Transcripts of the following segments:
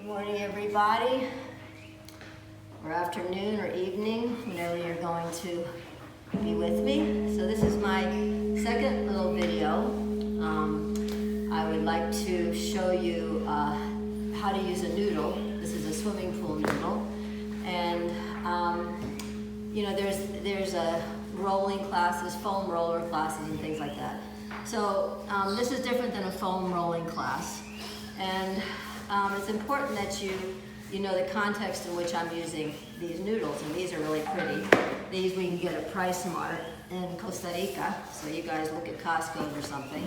Good morning, everybody, or afternoon or evening, whenever you're going to be with me. So this is my second little video. I would like to show you how to use a noodle. This is a swimming pool noodle, and you know, there's a rolling classes, foam roller classes, and things like that. So this is different than a foam rolling class, and it's important that you know the context in which I'm using these noodles, and these are really pretty. These we can get at Price Mart in Costa Rica, so you guys look at Costco's or something.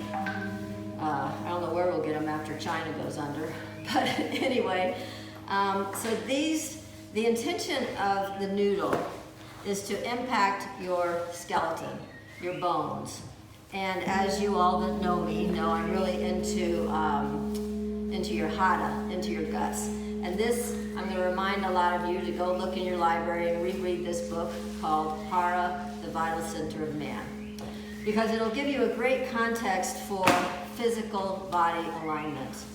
I don't know where we'll get them after China goes under, but anyway, so the intention of the noodle is to impact your skeleton, your bones. And as you all that know me know, I'm really into your hada, into your guts. And this, I'm going to remind a lot of you to go look in your library and reread this book called Hara, the Vital Center of Man. Because it'll give you a great context for physical body alignment.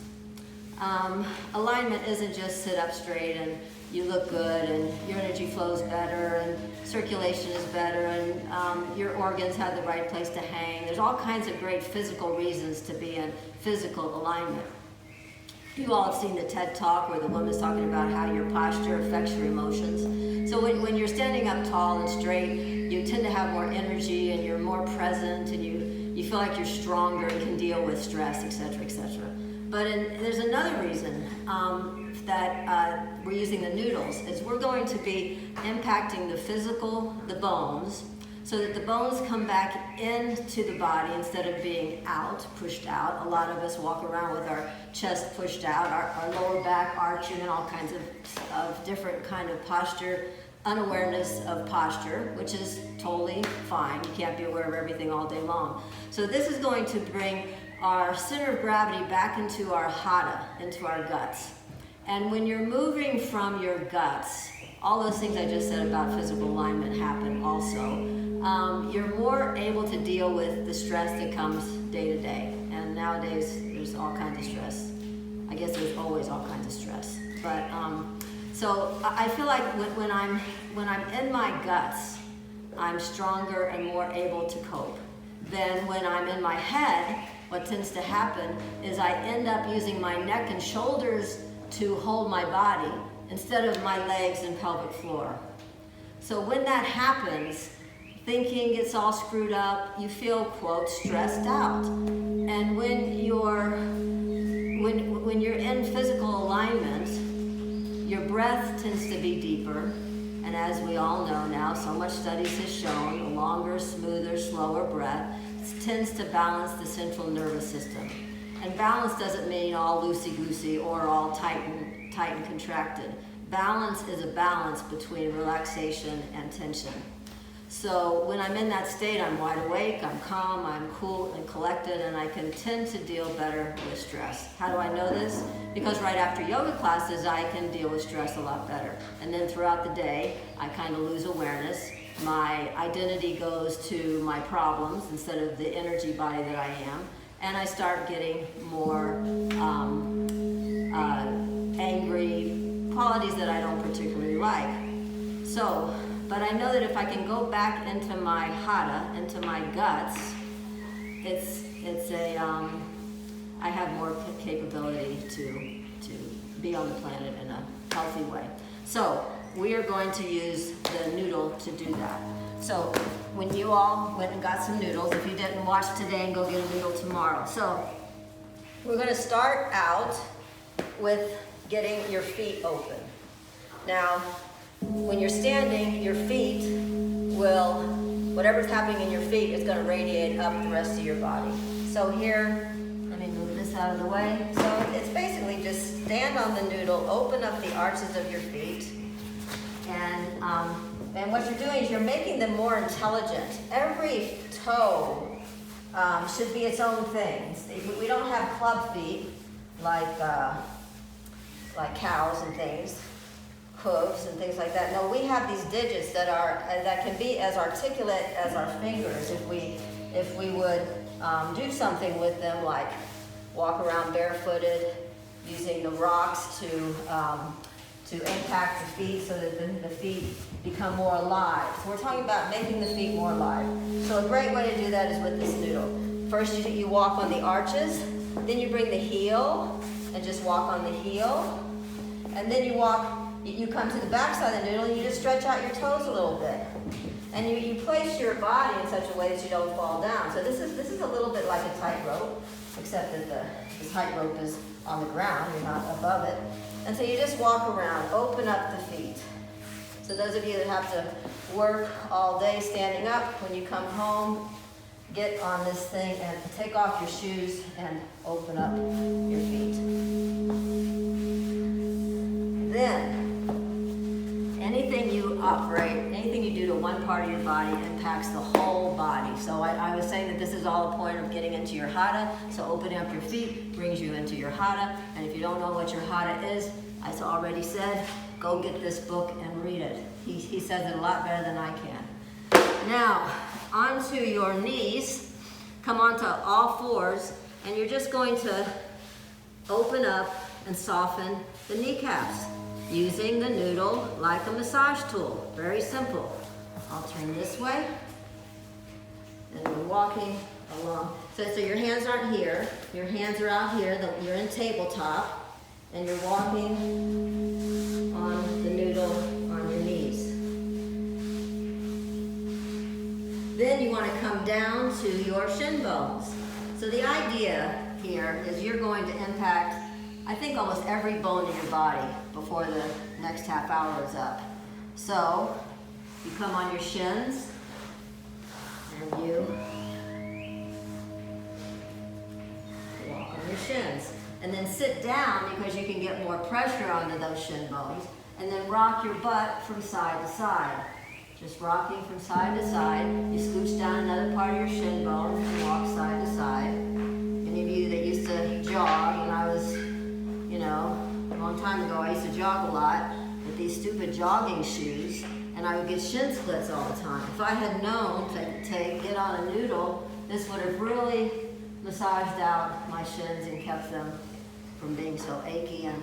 Alignment isn't just sit up straight and you look good and your energy flows better and circulation is better and your organs have the right place to hang. There's all kinds of great physical reasons to be in physical alignment. You all have seen the TED Talk where the woman's talking about how your posture affects your emotions. So when you're standing up tall and straight, you tend to have more energy and you're more present and you feel like you're stronger and can deal with stress, etc., etc. But there's another reason that we're using the noodles is we're going to be impacting the physical, the bones, so that the bones come back into the body instead of being out, pushed out. A lot of us walk around with our chest pushed out, our lower back arching, and all kinds of different kind of posture, unawareness of posture, which is totally fine. You can't be aware of everything all day long. So this is going to bring our center of gravity back into our hada, into our guts. And when you're moving from your guts, all those things I just said about physical alignment happen also. You're more able to deal with the stress that comes day to day. And nowadays, there's all kinds of stress. I guess there's always all kinds of stress. But so I feel like when I'm in my guts, I'm stronger and more able to cope. Then when I'm in my head, what tends to happen is I end up using my neck and shoulders to hold my body instead of my legs and pelvic floor. So when that happens, thinking gets all screwed up, you feel, quote, stressed out. And when you're in physical alignment, your breath tends to be deeper. And as we all know now, so much studies has shown, a longer, smoother, slower breath tends to balance the central nervous system. And balance doesn't mean all loosey-goosey or all tight and contracted. Balance is a balance between relaxation and tension. So when I'm in that state, I'm wide awake, I'm calm, I'm cool and collected, and I can tend to deal better with stress. How do I know this? Because right after yoga classes, I can deal with stress a lot better. And then throughout the day, I kind of lose awareness. My identity goes to my problems instead of the energy body that I am. And I start getting more angry qualities that I don't particularly like. So, but I know that if I can go back into my hada, into my guts, I have more capability to be on the planet in a healthy way. So we are going to use the noodle to do that. So when you all went and got some noodles, if you didn't watch today, and go get a noodle tomorrow. So we're going to start out with getting your feet open. Now, when you're standing, your feet will, whatever's happening in your feet is going to radiate up the rest of your body. So here, let me move this out of the way. So it's basically just stand on the noodle, open up the arches of your feet, and what you're doing is you're making them more intelligent. Every toe should be its own thing. We don't have club feet like cows and things, hooves and things like that. No, we have these digits that can be as articulate as our fingers if we would do something with them, like walk around barefooted, using the rocks to impact the feet so that the feet become more alive. So we're talking about making the feet more alive. So a great way to do that is with this noodle. First you walk on the arches, then you bring the heel and just walk on the heel. And then you come to the back side of the noodle and you just stretch out your toes a little bit. And you place your body in such a way that you don't fall down. So this is a little bit like a tightrope, except that the tightrope is on the ground, you're not above it. And so you just walk around, open up the feet. So those of you that have to work all day standing up, when you come home, get on this thing and take off your shoes and open up your feet. Then, anything you operate, anything you do to one part of your body impacts the whole body. So I was saying that this is all a point of getting into your hatha. So opening up your feet brings you into your hatha. And if you don't know what your hatha is, as I already said, go get this book and read it. He says it a lot better than I can. Now, onto your knees, come onto all fours, and you're just going to open up and soften the kneecaps using the noodle like a massage tool. Very simple. I'll turn this way, and we're walking along. So your hands aren't here, your hands are out here, you're in tabletop, and you're walking on the noodle on your knees. Then you want to come down to your shin bones. So the idea here is you're going to impact, I think, almost every bone in your body before the next half hour is up. So you come on your shins, and you walk on your shins. And then sit down because you can get more pressure onto those shin bones. And then rock your butt from side to side. Just rocking from side to side. You scooch down another part of your shin bone and walk side to side. Any of you that used to jog, when I was, a long time ago, I used to jog a lot with these stupid jogging shoes, and I would get shin splits all the time. If I had known to get on a noodle, this would have really massaged out my shins and kept them from being so achy and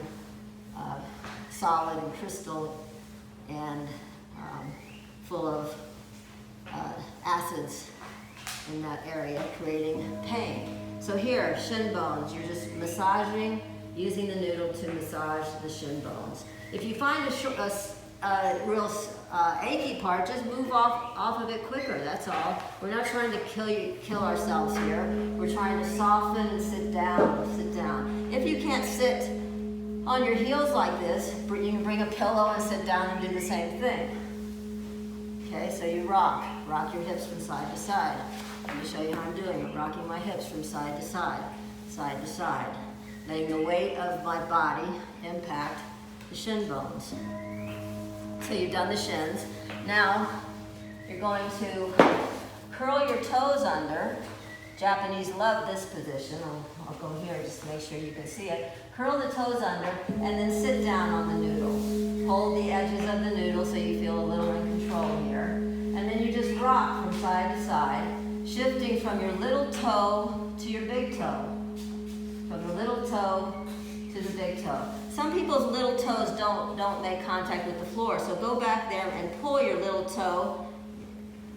solid and crystal and full of acids in that area, creating pain. So here, shin bones, you're just massaging, using the noodle to massage the shin bones. If you find a real achy part, just move off of it quicker, that's all. We're not trying to kill ourselves here. We're trying to soften and sit down. If you can't sit on your heels like this, you can bring a pillow and sit down and do the same thing. Okay, so you rock your hips from side to side. Let me show you how I'm doing it. Rocking my hips from side to side, side to side. Letting the weight of my body impact the shin bones. So you've done the shins. Now you're going to curl your toes under. Japanese love this position. I'll go here just to make sure you can see it. Curl the toes under and then sit down on the noodle. Hold the edges of the noodle so you feel a little in control here. And then you just rock from side to side, shifting from your little toe to your big toe. From the little toe to the big toe. Some people's little toes don't make contact with the floor, so go back there and pull your little toe,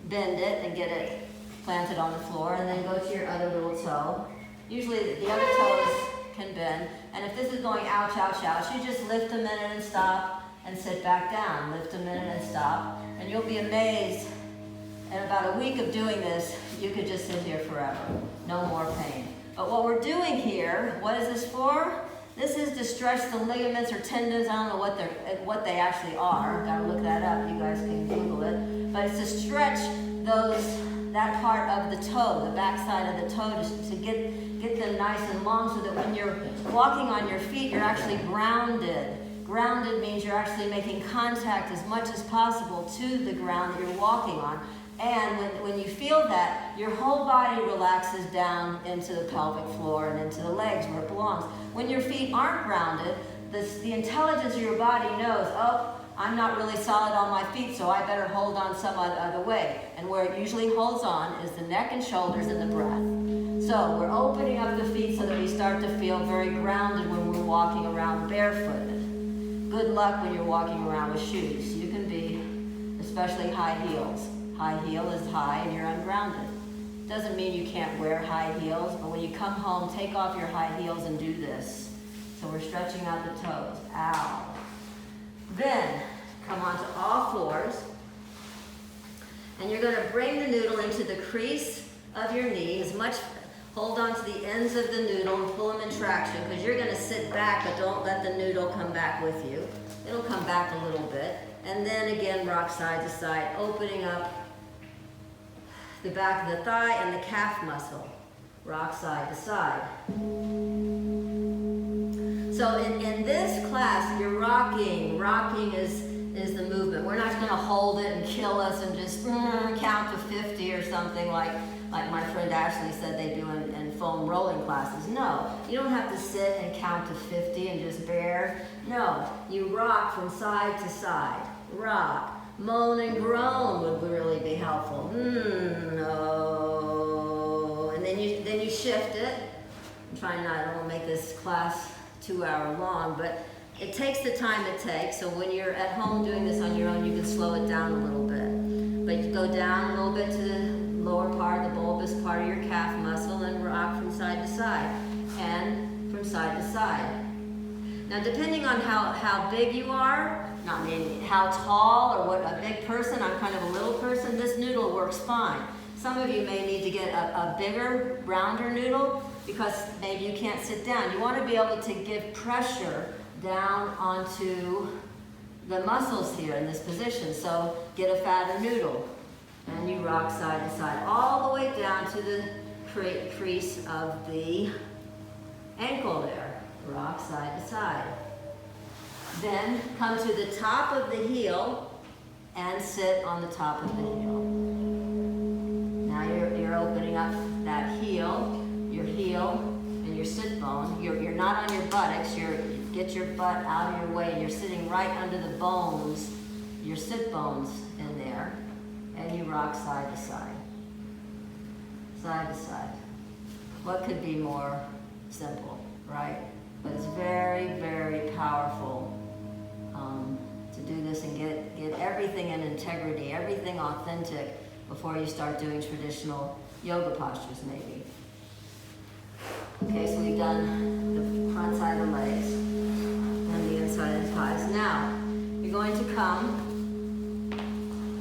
bend it and get it planted on the floor, and then go to your other little toe. Usually the other toes can bend, and if this is going ouch, ouch, ouch, you just lift a minute and stop and sit back down. Lift a minute and stop, and you'll be amazed. In about a week of doing this, you could just sit here forever. No more pain. But what we're doing here, what is this for? This is to stretch the ligaments or tendons. I don't know what they actually are. I've got to look that up. You guys can Google it. But it's to stretch that part of the toe, the back side of the toe, to get them nice and long so that when you're walking on your feet, you're actually grounded. Grounded means you're actually making contact as much as possible to the ground that you're walking on. And when you feel that, your whole body relaxes down into the pelvic floor and into the legs where it belongs. When your feet aren't grounded, the intelligence of your body knows, oh, I'm not really solid on my feet, so I better hold on some other way. And where it usually holds on is the neck and shoulders and the breath. So we're opening up the feet so that we start to feel very grounded when we're walking around barefooted. Good luck when you're walking around with shoes. You can be, especially high heels. High heel is high and you're ungrounded. Doesn't mean you can't wear high heels, but when you come home, take off your high heels and do this. So we're stretching out the toes. Ow. Then come onto all fours. And you're going to bring the noodle into the crease of your knee. Hold on to the ends of the noodle and pull them in traction, because you're going to sit back, but don't let the noodle come back with you. It'll come back a little bit. And then again, rock side to side, opening up the back of the thigh and the calf muscle. Rock side to side. So in this class, you're rocking. Rocking is the movement. We're not going to hold it and kill us and just count to 50 or something like my friend Ashley said they do in foam rolling classes. No, you don't have to sit and count to 50 and just bear. No, you rock from side to side. Rock. Moan and groan would really be helpful. No. And then you shift it. I'm trying not, I don't want to make this class 2 hour long, but it takes the time it takes. So when you're at home doing this on your own, you can slow it down a little bit. But you go down a little bit to the lower part, the bulbous part of your calf muscle, and rock from side to side and from side to side. Now, depending on how big you are, not maybe how tall or what a big person, I'm kind of a little person, this noodle works fine. Some of you may need to get a bigger, rounder noodle because maybe you can't sit down. You want to be able to give pressure down onto the muscles here in this position. So get a fatter noodle and you rock side to side all the way down to the crease of the ankle there. Rock side to side. Then come to the top of the heel and sit on the top of the heel. Now you're opening up that heel, your heel, and your sit bone. You're not on your buttocks. Get your butt out of your way. You're sitting right under the bones, your sit bones in there, and you rock side to side. Side to side. What could be more simple, right? But it's very, very powerful to do this and get everything in integrity, everything authentic before you start doing traditional yoga postures maybe. Okay, so we've done the front side of the legs and the inside of the thighs. Now, you're going to come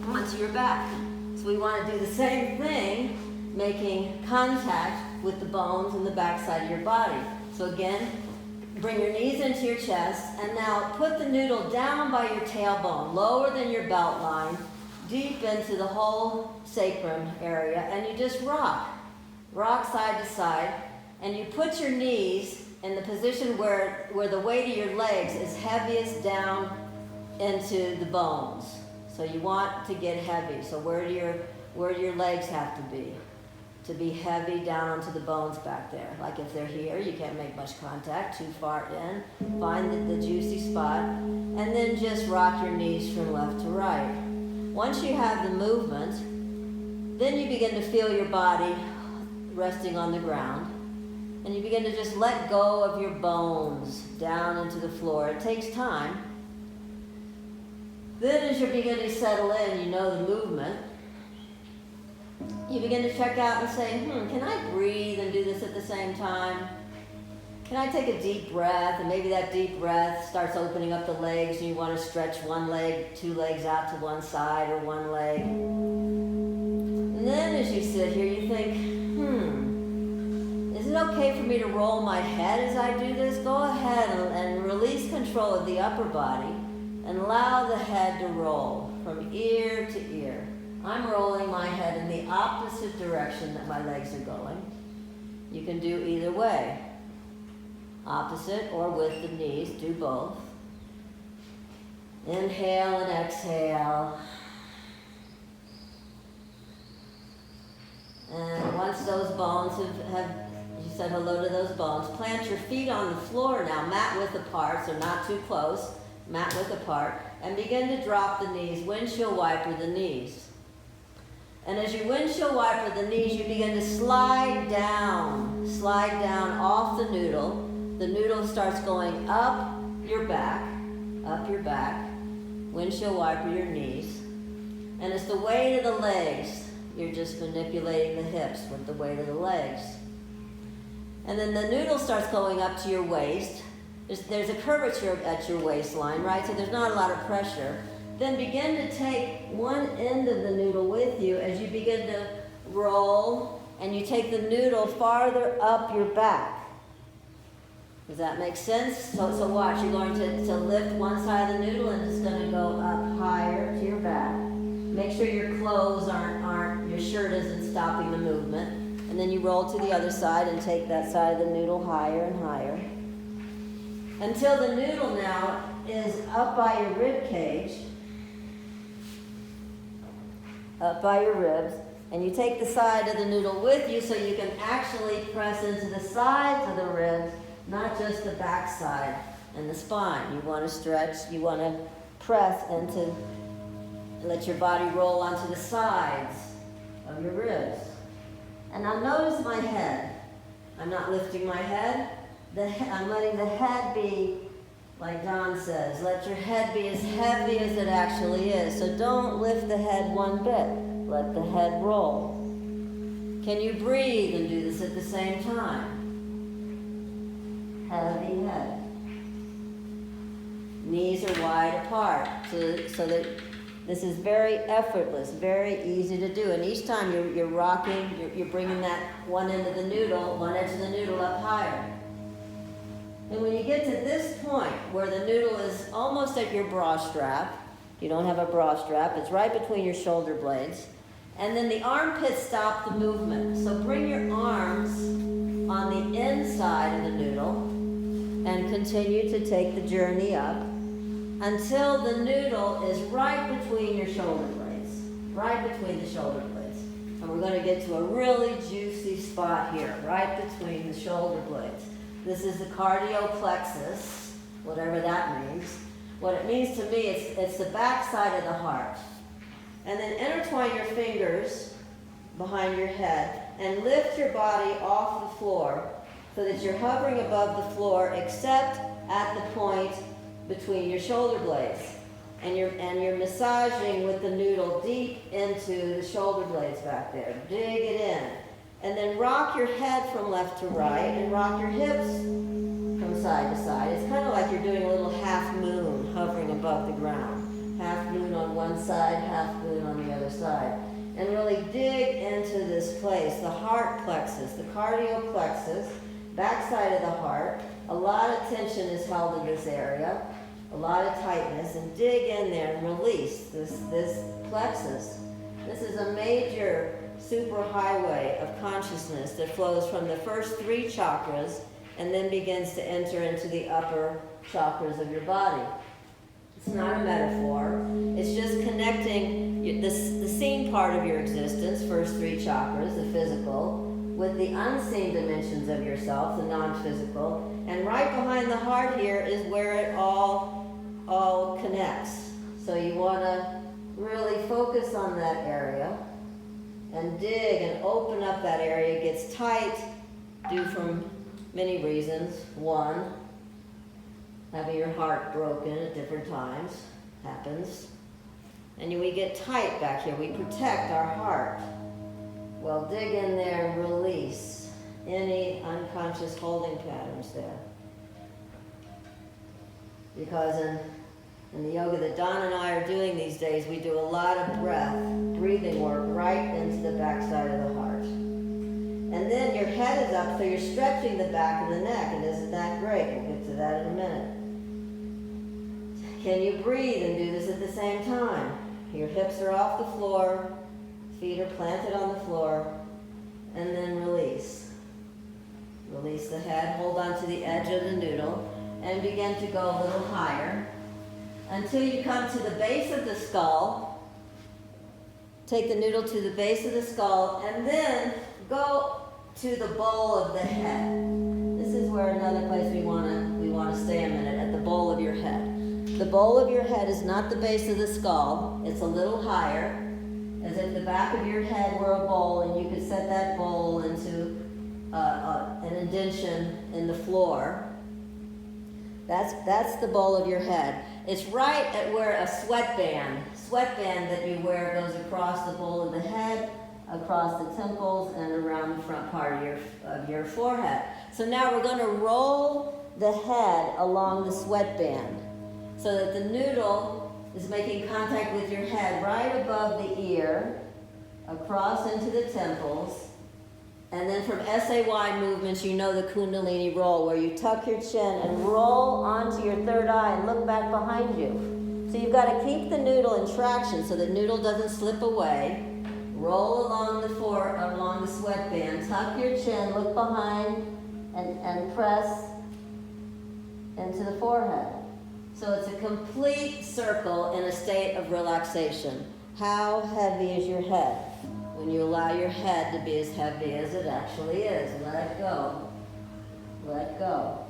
onto your back. So we want to do the same thing, making contact with the bones in the back side of your body. So again, bring your knees into your chest, and now put the noodle down by your tailbone, lower than your belt line, deep into the whole sacrum area, and you just rock. Rock side to side, and you put your knees in the position where the weight of your legs is heaviest down into the bones. So you want to get heavy. So where do your legs have to be? To be heavy down onto the bones back there. Like if they're here, you can't make much contact, too far in. Find the juicy spot, and then just rock your knees from left to right. Once you have the movement, then you begin to feel your body resting on the ground, and you begin to just let go of your bones down into the floor. It takes time. Then as you're beginning to settle in, you know the movement. You begin to check out and say, can I breathe and do this at the same time? Can I take a deep breath? And maybe that deep breath starts opening up the legs and you want to stretch one leg, 2 legs out to one side or one leg. And then as you sit here, you think, is it okay for me to roll my head as I do this? Go ahead and release control of the upper body and allow the head to roll from ear to ear. I'm rolling my head in the opposite direction that my legs are going. You can do either way. Opposite or with the knees, do both. Inhale and exhale. And once those bones you said hello to those bones, plant your feet on the floor now, mat width apart, so not too close, mat width apart, and begin to drop the knees, windshield wiper the knees. And as you windshield wiper the knees, you begin to slide down slide down off the noodle. The noodle starts going up your back, windshield wiper your knees. And it's the weight of the legs. You're just manipulating the hips with the weight of the legs. And then the noodle starts going up to your waist. There's a curvature at your waistline, right? So there's not a lot of pressure. Then begin to take one end of the noodle with you as you begin to roll, and you take the noodle farther up your back. Does that make sense? So watch, you're going to lift one side of the noodle and it's going to go up higher to your back. Make sure your clothes aren't, your shirt isn't stopping the movement. And then you roll to the other side and take that side of the noodle higher and higher. Until the noodle now is up by your rib cage, up by your ribs, and you take the side of the noodle with you so you can actually press into the sides of the ribs, not just the back side and the spine. You want to stretch, you want to press into, let your body roll onto the sides of your ribs. And now notice my head. I'm not lifting my head. I'm letting the head be, like Don says, let your head be as heavy as it actually is. So don't lift the head one bit. Let the head roll. Can you breathe and do this at the same time? Heavy head. Knees are wide apart so that this is very effortless, very easy to do. And each time you're rocking, you're bringing that one end of the noodle, one edge of the noodle up higher. And when you get to this point where the noodle is almost at your bra strap, you don't have a bra strap, it's right between your shoulder blades, and then the armpits stop the movement. So bring your arms on the inside of the noodle and continue to take the journey up until the noodle is right between your shoulder blades, right between the shoulder blades. And we're going to get to a really juicy spot here, right between the shoulder blades. This is the cardio plexus, whatever that means. What it means to me, it's the back side of the heart. And then intertwine your fingers behind your head and lift your body off the floor so that you're hovering above the floor except at the point between your shoulder blades. And you're massaging with the noodle deep into the shoulder blades back there. Dig it in. And then rock your head from left to right and rock your hips from side to side. It's kind of like you're doing a little half moon hovering above the ground. Half moon on one side, half moon on the other side. And really dig into this place, the heart plexus, the cardio plexus, back side of the heart. A lot of tension is held in this area, a lot of tightness, and dig in there and release this plexus. This is a major superhighway of consciousness that flows from the first three chakras and then begins to enter into the upper chakras of your body. It's not a metaphor. It's just connecting the seen part of your existence, first three chakras, the physical, with the unseen dimensions of yourself, the non-physical. And right behind the heart here is where it all connects. So you want to really focus on that area and dig and open up that area. It gets tight due from many reasons. One, having your heart broken at different times happens. And we get tight back here. We protect our heart. Well, dig in there and release any unconscious holding patterns there. Because in the yoga that Don and I are doing these days, we do a lot of breathing work right into the backside of the heart. And then your head is up, so you're stretching the back of the neck, and isn't that great? We'll get to that in a minute. Can you breathe and do this at the same time? Your hips are off the floor, feet are planted on the floor, and then release. Release the head, hold on to the edge of the noodle, and begin to go a little higher until you come to the base of the skull. Take the noodle to the base of the skull, and then go to the bowl of the head. This is where another place we want to stay a minute, at the bowl of your head. The bowl of your head is not the base of the skull. It's a little higher, as if the back of your head were a bowl, and you could set that bowl into an indention in the floor. That's the bowl of your head. It's right at where a sweatband that you wear goes across the bowl of the head, across the temples, and around the front part of your forehead. So now we're going to roll the head along the sweatband so that the noodle is making contact with your head right above the ear, across into the temples. And then from SAY movements, you know the Kundalini roll, where you tuck your chin and roll onto your third eye and look back behind you. So you've got to keep the noodle in traction so the noodle doesn't slip away. Roll along the sweatband, tuck your chin, look behind, and press into the forehead. So it's a complete circle in a state of relaxation. How heavy is your head? When you allow your head to be as heavy as it actually is, let go. Let go.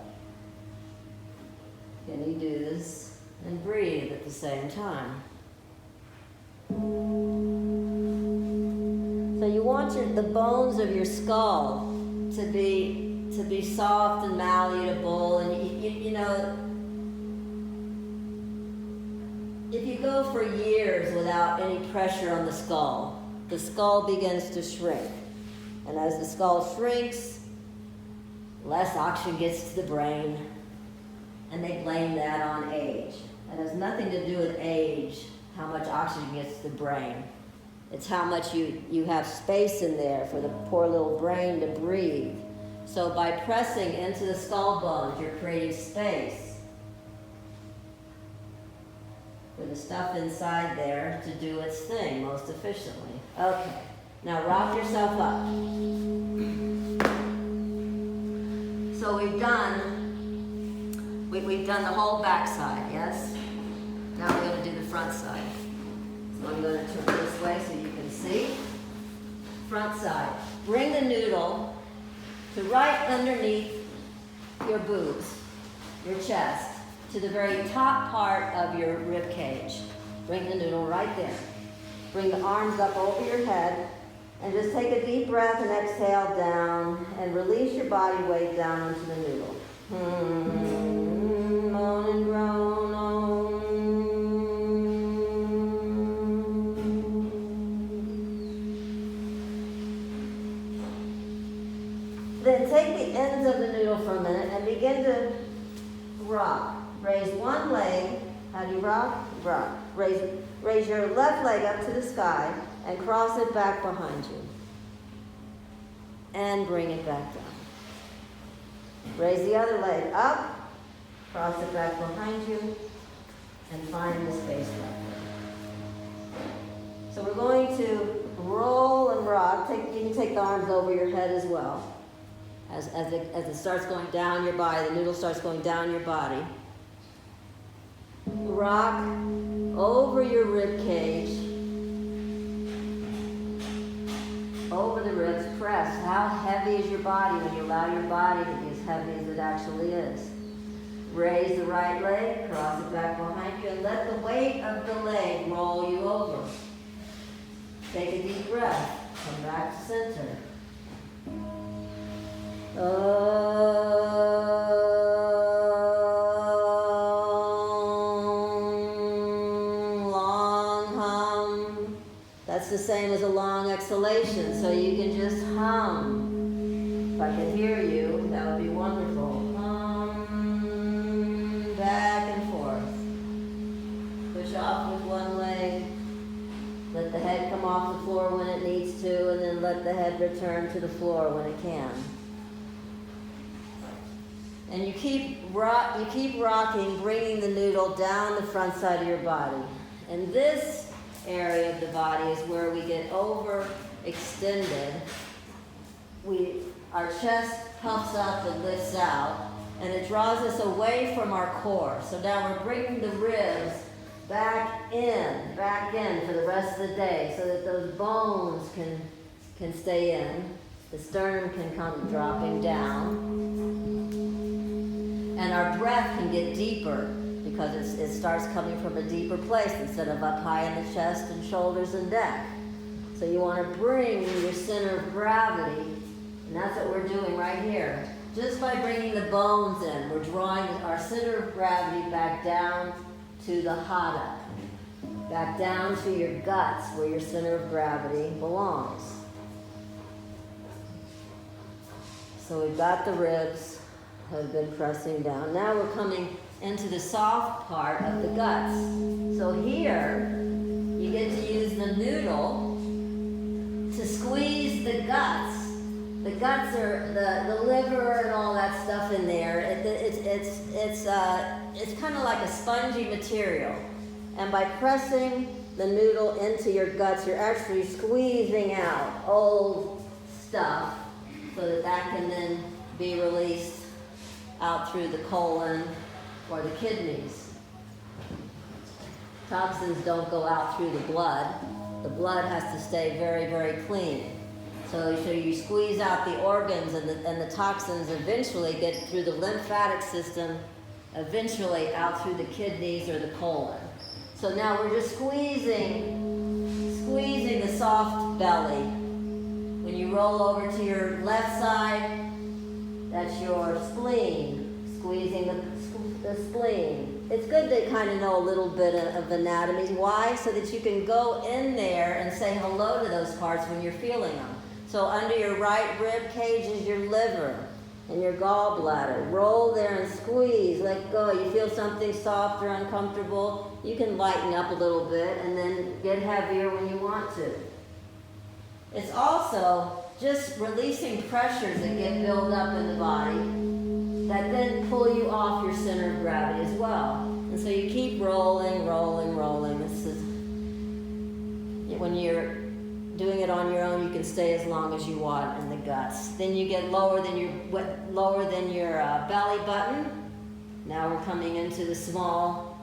Can you do this and breathe at the same time? So you want the bones of your skull to be soft and malleable, and you know, if you go for years without any pressure on the skull begins to shrink. And as the skull shrinks, less oxygen gets to the brain, and they blame that on age. It has nothing to do with age, how much oxygen gets to the brain. It's how much you have space in there for the poor little brain to breathe. So by pressing into the skull bones, you're creating space for the stuff inside there to do its thing most efficiently. Okay, now rock yourself up. So we've done the whole back side, yes? Now we're going to do the front side. So I'm going to turn this way so you can see. Front side. Bring the noodle to right underneath your boobs, your chest, to the very top part of your rib cage. Bring the noodle right there. Bring the arms up over your head and just take a deep breath and exhale down and release your body weight down onto the noodle. Moan and groan. Then take the ends of the noodle for a minute and begin to rock. Raise one leg. How do you rock? Rock. Raise your left leg up to the sky and cross it back behind you. And bring it back down. Raise the other leg up, cross it back behind you, and find the space back there. So we're going to roll and rock. You can take the arms over your head as well. As it starts going down your body, the noodle starts going down your body. Rock over your rib cage, over the ribs, press. How heavy is your body when you allow your body to be as heavy as it actually is? Raise the right leg, cross it back behind you, and let the weight of the leg roll you over. Take a deep breath, come back to center. Long hum. That's the same as a long exhalation, so you can just hum. If I could hear you, that would be wonderful. Hum, back and forth. Push off with one leg. Let the head come off the floor when it needs to, and then let the head return to the floor when it can. And you keep rocking, bringing the noodle down the front side of your body. And this area of the body is where we get overextended. Our chest puffs up and lifts out, and it draws us away from our core. So now we're bringing the ribs back in for the rest of the day so that those bones can stay in. The sternum can come dropping down. And our breath can get deeper because it starts coming from a deeper place instead of up high in the chest and shoulders and neck. So you want to bring your center of gravity, and that's what we're doing right here. just by bringing the bones in, we're drawing our center of gravity back down to the hada, back down to your guts where your center of gravity belongs. So we've got the ribs have been pressing down. Now we're coming into the soft part of the guts. So here, you get to use the noodle to squeeze the guts. The guts are the liver and all that stuff in there. It's kind of like a spongy material. And by pressing the noodle into your guts, you're actually squeezing out old stuff so that that can then be released out through the colon or the kidneys. Toxins don't go out through the blood. The blood has to stay very, very clean. So you squeeze out the organs and the toxins eventually get through the lymphatic system, eventually out through the kidneys or the colon. So now we're just squeezing the soft belly. When you roll over to your left side, that's your spleen, squeezing the spleen. It's good to kind of know a little bit of anatomy. Why? So that you can go in there and say hello to those parts when you're feeling them. So under your right rib cage is your liver and your gallbladder. Roll there and squeeze, let go. You feel something soft or uncomfortable, you can lighten up a little bit and then get heavier when you want to. It's also just releasing pressures that get built up in the body that then pull you off your center of gravity as well. And so you keep rolling, rolling, rolling. This is, when you're doing it on your own, you can stay as long as you want in the guts. Then you get lower than your belly button. Now we're coming into the small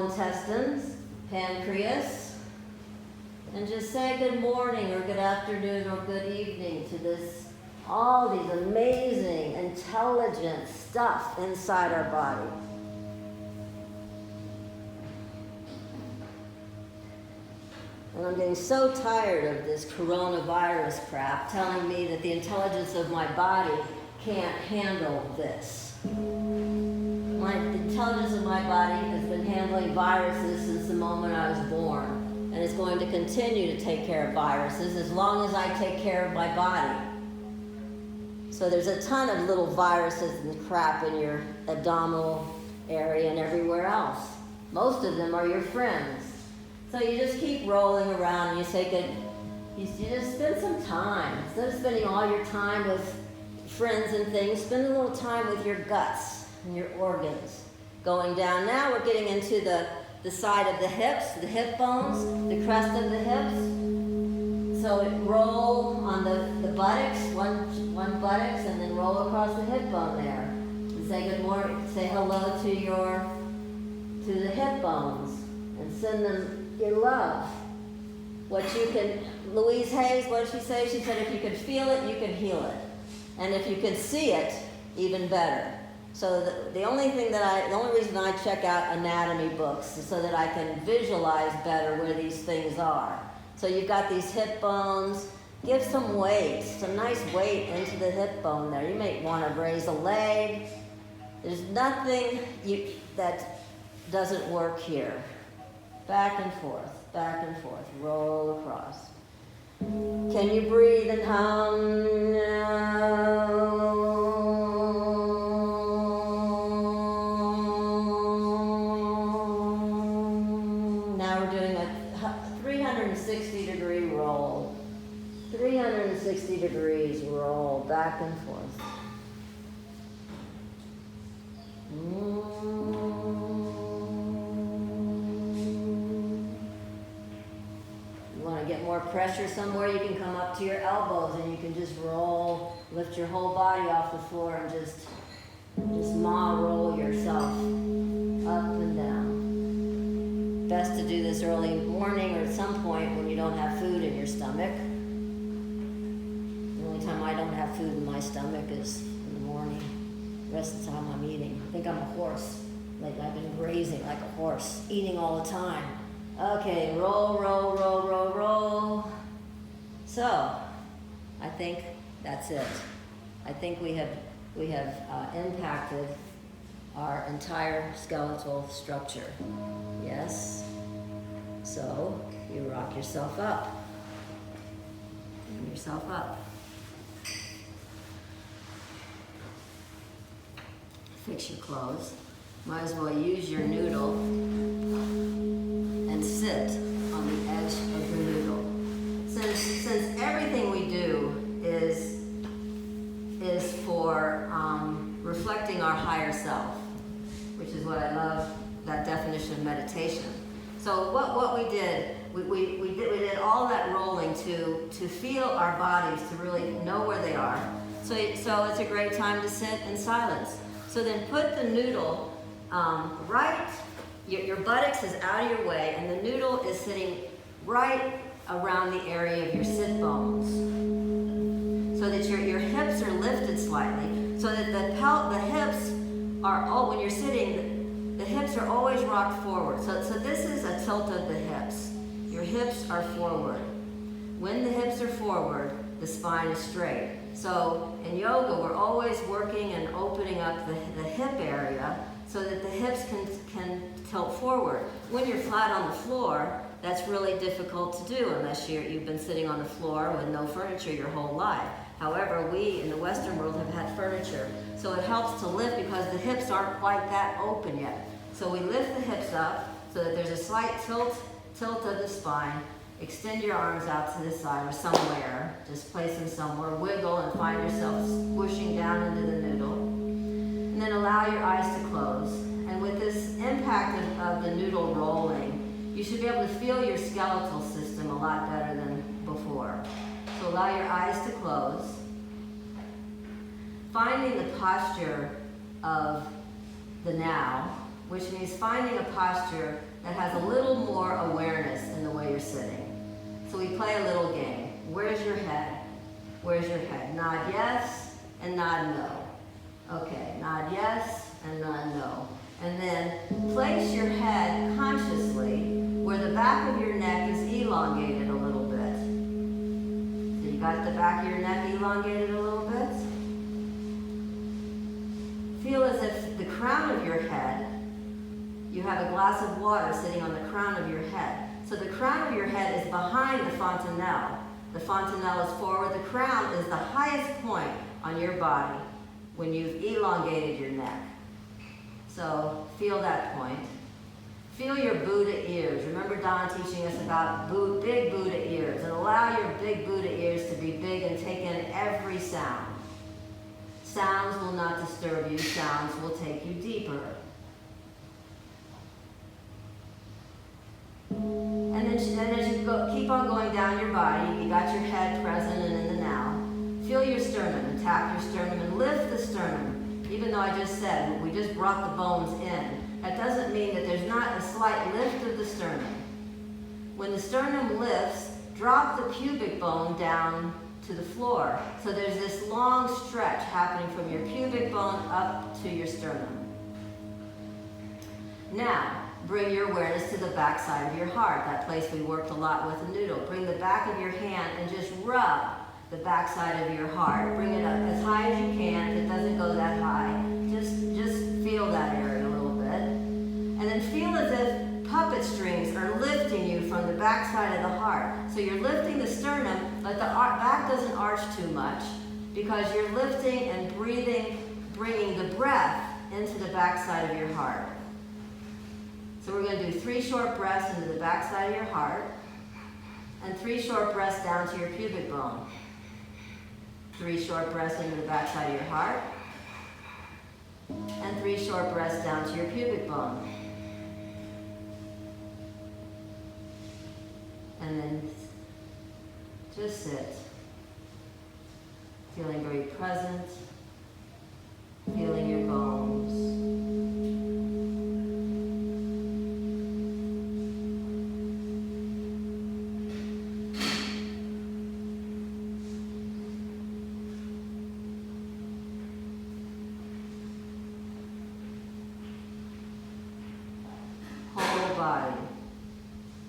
intestines, pancreas. And just say good morning or good afternoon or good evening to all these amazing, intelligent stuff inside our body. And I'm getting so tired of this coronavirus crap telling me that the intelligence of my body can't handle this. The intelligence of my body has been handling viruses since the moment I was born. And it's going to continue to take care of viruses as long as I take care of my body. So there's a ton of little viruses and crap in your abdominal area and everywhere else. Most of them are your friends. So you just keep rolling around and you say good, you just spend some time. Instead of spending all your time with friends and things, spend a little time with your guts and your organs. Going down now, we're getting into the side of the hips, the hip bones, the crest of the hips. So it roll on the buttocks, one buttocks, and then roll across the hip bone there. And say good morning, say hello to the hip bones, and send them your love. Louise Hayes, what did she say? She said if you could feel it, you could heal it. And if you could see it, even better. So the only reason I check out anatomy books is so that I can visualize better where these things are. So you've got these hip bones. Give some weight, some nice weight into the hip bone there. You may want to raise a leg. There's nothing that doesn't work here. Back and forth, roll across. Can you breathe and hum? Now we're doing a 360 degree roll. 360 degrees roll, back and forth. Get more pressure somewhere, you can come up to your elbows and you can just roll, lift your whole body off the floor and just roll yourself up and down. Best to do this early morning or at some point when you don't have food in your stomach. The only time I don't have food in my stomach is in the morning. The rest of the time I'm eating. I think I'm a horse. Like I've been grazing like a horse, eating all the time. Okay, roll, roll, roll, roll, roll. So, I think that's it. I think we have we have impacted our entire skeletal structure. Yes? So you rock yourself up. Bring yourself up. Fix your clothes. Might as well use your noodle and sit on the edge of the noodle. Since everything we do is for reflecting our higher self, which is what I love, that definition of meditation. So what we did, we did all that rolling to feel our bodies, to really know where they are. So it's a great time to sit in silence. So then put the noodle right, your buttocks is out of your way, and the noodle is sitting right around the area of your sit bones, so that your hips are lifted slightly, so that the hips are, when you're sitting, the hips are always rocked forward. So this is a tilt of the hips. Your hips are forward. When the hips are forward, the spine is straight. So in yoga, we're always working and opening up the hip area so that the hips can tilt forward. When you're flat on the floor, that's really difficult to do unless you've been sitting on the floor with no furniture your whole life. However, we in the Western world have had furniture, so it helps to lift because the hips aren't quite that open yet. So we lift the hips up so that there's a slight tilt of the spine. Extend your arms out to the side or somewhere. Just place them somewhere. Wiggle and find yourself squishing down into the noodle. And then allow your eyes to close. And with this impact of the noodle rolling, you should be able to feel your skeletal system a lot better than before. So allow your eyes to close. Finding the posture of the now, which means finding a posture that has a little more awareness in the way you're sitting. So we play a little game. Where's your head? Where's your head? Nod yes and nod no. Okay, nod yes and nod no. And then place your head consciously where the back of your neck is elongated a little bit. So you got the back of your neck elongated a little bit? Feel as if the crown of your head, you have a glass of water sitting on the crown of your head. So the crown of your head is behind the fontanelle. The fontanelle is forward. The crown is the highest point on your body when you've elongated your neck. So feel that point. Feel your Buddha ears. Remember Don teaching us about big Buddha ears. And allow your big Buddha ears to be big and take in every sound. Sounds will not disturb you. Sounds will take you deeper. And then as you keep on going down your body, you got your head present and in the now. Feel your sternum and tap your sternum and lift the sternum. Even though I just said we just brought the bones in, that doesn't mean that there's not a slight lift of the sternum. When the sternum lifts, drop the pubic bone down to the floor. So there's this long stretch happening from your pubic bone up to your sternum. Now, bring your awareness to the back side of your heart, that place we worked a lot with the noodle. Bring the back of your hand and just rub the back side of your heart. Bring it up as high as you can. If it doesn't go that high, just feel that area a little bit. And then feel as if puppet strings are lifting you from the back side of the heart. So you're lifting the sternum, but the back doesn't arch too much because you're lifting and breathing, bringing the breath into the back side of your heart. So we're going to do 3 short breaths into the back side of your heart and 3 short breaths down to your pubic bone. 3 short breaths into the back side of your heart and 3 short breaths down to your pubic bone. And then just sit, feeling very present, feeling your bones. Body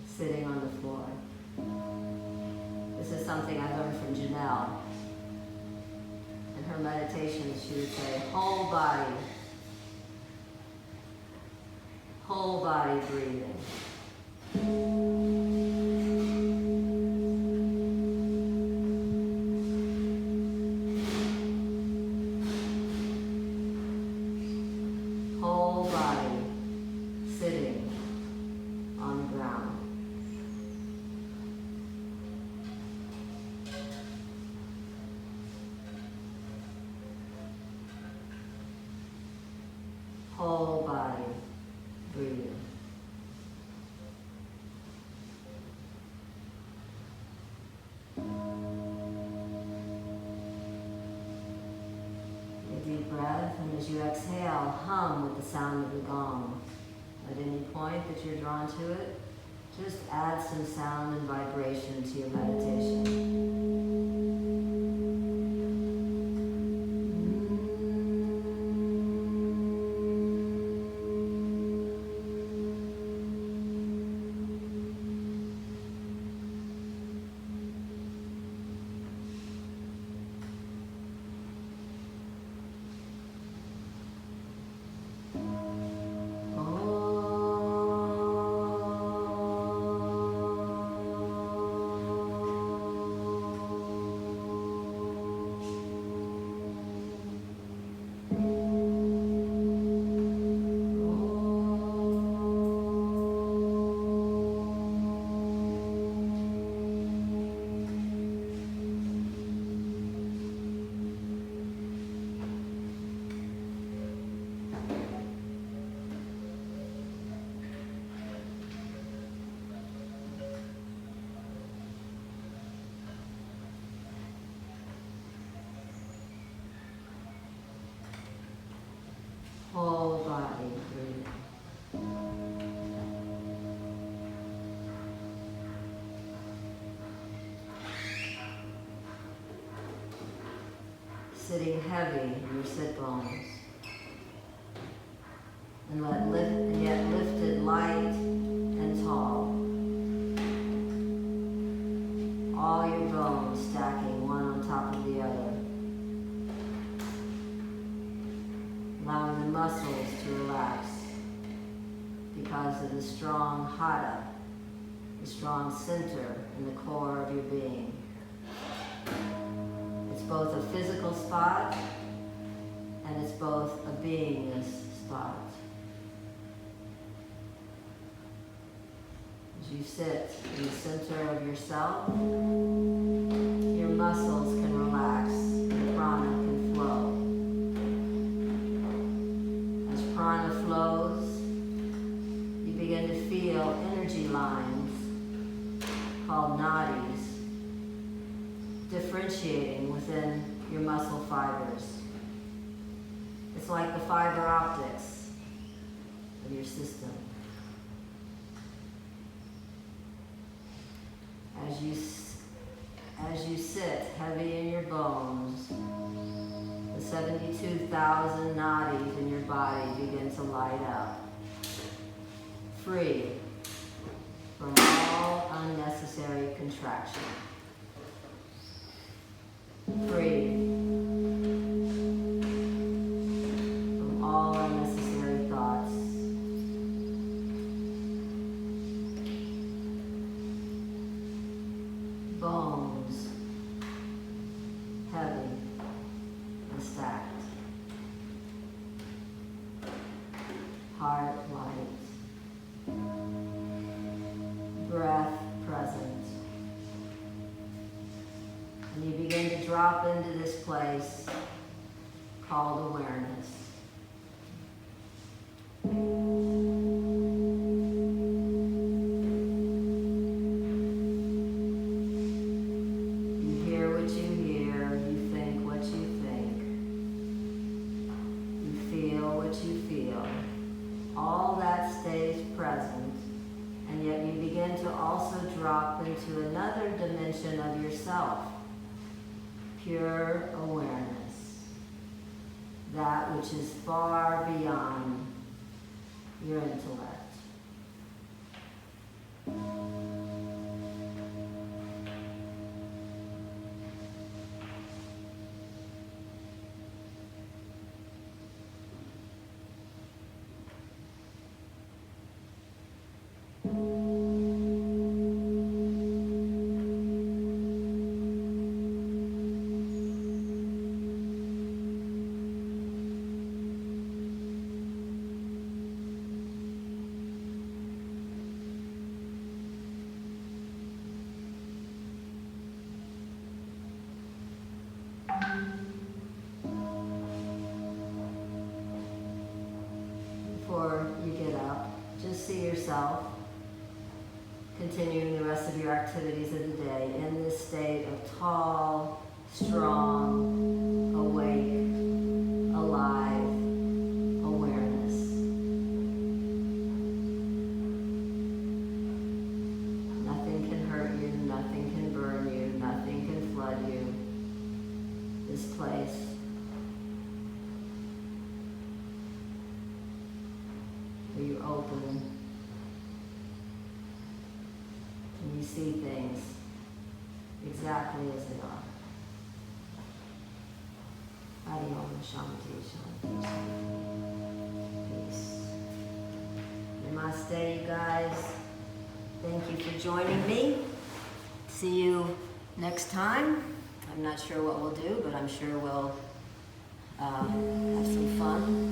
sitting on the floor. This is something I learned from Janelle. And her her meditations, she would say, whole body breathing. Whole body sitting on the ground. Whole body breathing. A deep breath, and as you exhale, hum with the sound of the gong. At any point that you're drawn to it, just add some sound and vibration to your meditation. Whole body breathing. Sitting heavy in your sit bones. And yet lifted light and tall. All your bones stacking one on top of the other. Allowing the muscles to relax because of the strong hada, the strong center in the core of your being. It's both a physical spot and it's both a beingness spot. As you sit in the center of yourself, your muscles can relax, the prana can flow. Prana flows, you begin to feel energy lines called nadis differentiating within your muscle fibers. It's like the fiber optics of your system. As you sit heavy in your bones, the 72,000 nadis in your body begin to light up, free from all unnecessary contraction, free from all unnecessary thoughts. Bones heavy and stacked. Heart light. Breath present. And you begin to drop into this place called awareness. Into another dimension of yourself, pure awareness, that which is far beyond your intellect. before you get up. Just see yourself continuing the rest of your activities of the day in this state of tall, strong, awake, alive awareness. Nothing can hurt you, nothing can burn you, nothing can flood you. This place where you open and you see things exactly as they are. Peace. Namaste, you guys. Thank you for joining me. See you next time. I'm not sure what we'll do, but I'm sure we'll have some fun.